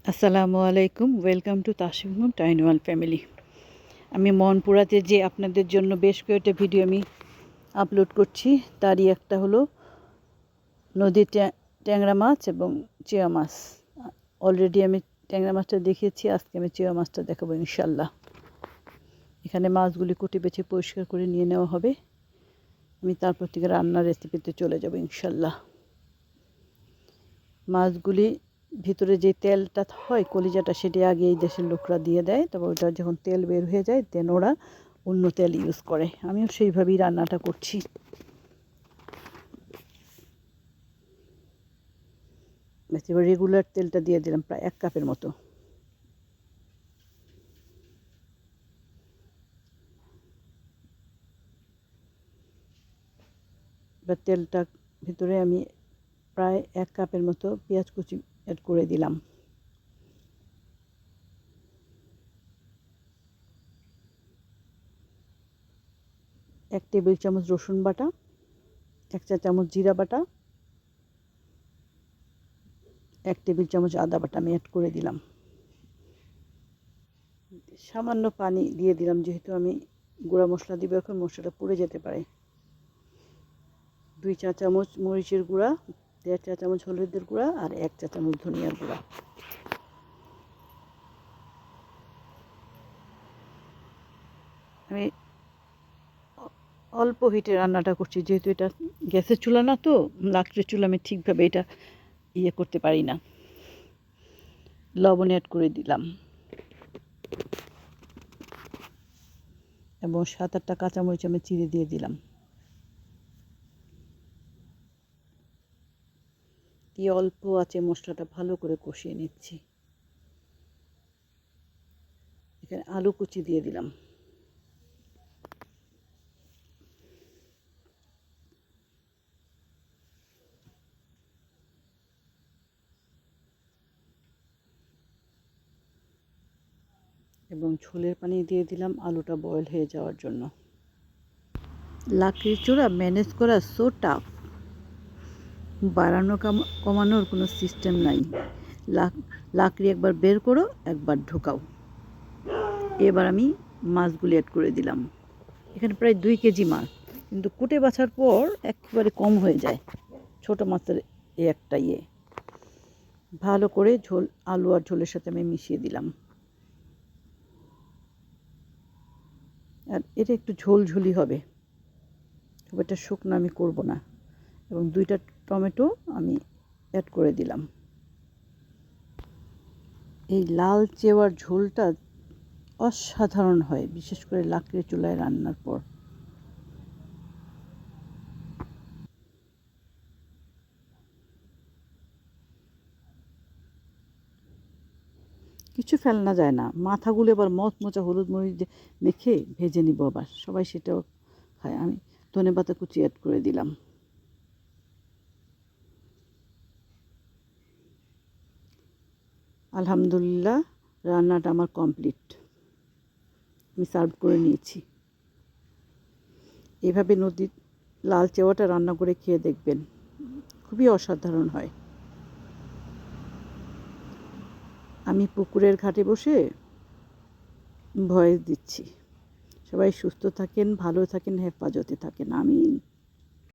আসসালামু আলাইকুম, welcome to Tasim home টাইনওয়াল ফ্যামিলি। আমি মনপুরাতে যে আপনাদের জন্য বেশ কয়েকটা ভিডিও আমি আপলোড করছি, তারই একটা হলো নদীর ট্যাংরা মাছ এবং চেয়া মাছ। অলরেডি আমি ট্যাংরা মাছটা দেখিয়েছি, আজকে আমি চেয়া মাছটা দেখাবো ইনশাল্লাহ। এখানে মাছগুলি কুটি বেছে পরিষ্কার করে নিয়ে নেওয়া হবে। আমি তারপর থেকে রান্নার রেসিপিতে চলে যাব ইনশাল্লাহ। মাছগুলি ভিতরে যে তেলটা হয়, কলিজাটা, সেটি আগে এই দেশের লোকরা দিয়ে দেয়। তবে ওটা যখন তেল বের হয়ে যায় দেন ওরা অন্য তেল ইউজ করে। আমিও সেইভাবেই রান্নাটা করছি। এবার রেগুলার তেলটা দিয়ে দিলাম প্রায় 1 কাপের মতো। এবার তেলটা ভিতরে আমি প্রায় 1 কাপের মতো পেঁয়াজ কুচি অ্যাড করে দিলাম। এক টেবিল চামচ রসুন বাটা, 1 চা চামচ জিরা বাটা, 1 টেবিল চামচ আদা বাটা আমি অ্যাড করে দিলাম। সামান্য পানি দিয়ে দিলাম, যেহেতু আমি গুঁড়া মশলা দিব, এখন মশলাটা পুড়ে যেতে পারে। 2 চা চামচ মরিচের গুঁড়া, 1.5 চা চামচ হলুদের গুঁড়া আর 1 চা চামচ ধনিয়ার গুঁড়া। আমি অল্প হিটে রান্নাটা করছি, যেহেতু এটা গ্যাসের চুলা না, তো লাকড়ির চুলা আমি ঠিকভাবে এটা করতে পারি না। লবণ অ্যাড করে দিলাম এবং 7-8টা কাঁচামরিচ আমি চিড়ে দিয়ে দিলাম। দিয়ে অল্প আছে মশলাটা ভালো করে কষিয়ে নিচ্ছি। এখানে আলু কুচি দিয়ে দিলাম। এবং ঝোলের পানি দিয়ে দিলাম আলুটা বয়েল হয়ে যাওয়ার জন্য। লাকড়ির চূড়া ম্যানেজ করা সো টাফ। বাড়ানো কমানোর কোনো সিস্টেম নাই। লাকড়ি একবার বের করো, একবার ঢোকাও। এবার আমি মাছগুলি অ্যাড করে দিলাম। এখানে প্রায় 2 কেজি মাছ, কিন্তু কুটে বাছার পর একেবারে কম হয়ে যায়। ছোট মাছের একটা ভালো করে ঝোল, আলু আর ঝোলের সাথে আমি মিশিয়ে দিলাম। আর এটা একটু ঝোলঝুলি হবে, খুব একটা শুকনো আমি করব না। এবং 2টা টমেটো আমি অ্যাড করে দিলাম। এই লাল চেওয়ার ঝোলটা অসাধারণ হয়, বিশেষ করে লাকড়ির চুলায় রান্নার পর। কিছু ফেলনা যায় না, মাথাগুলো আবার মচমচা হলুদ মরিচ দিয়ে মেখে ভেজে নিব, আবার সবাই সেটাও খায়। আমি ধনেপাতা কুচি অ্যাড করে দিলাম। আলহামদুলিল্লাহ, রান্নাটা আমার কমপ্লিট। আমি সার্ভ করে নিয়েছি। এভাবে নদীর লাল চেওয়াটা রান্না করে খেয়ে দেখবেন, খুবই অসাধারণ হয়। আমি পুকুরের ঘাটে বসে ভয়েস দিচ্ছি। সবাই সুস্থ থাকেন, ভালো থাকেন, হেফাজতে থাকেন। আমিন।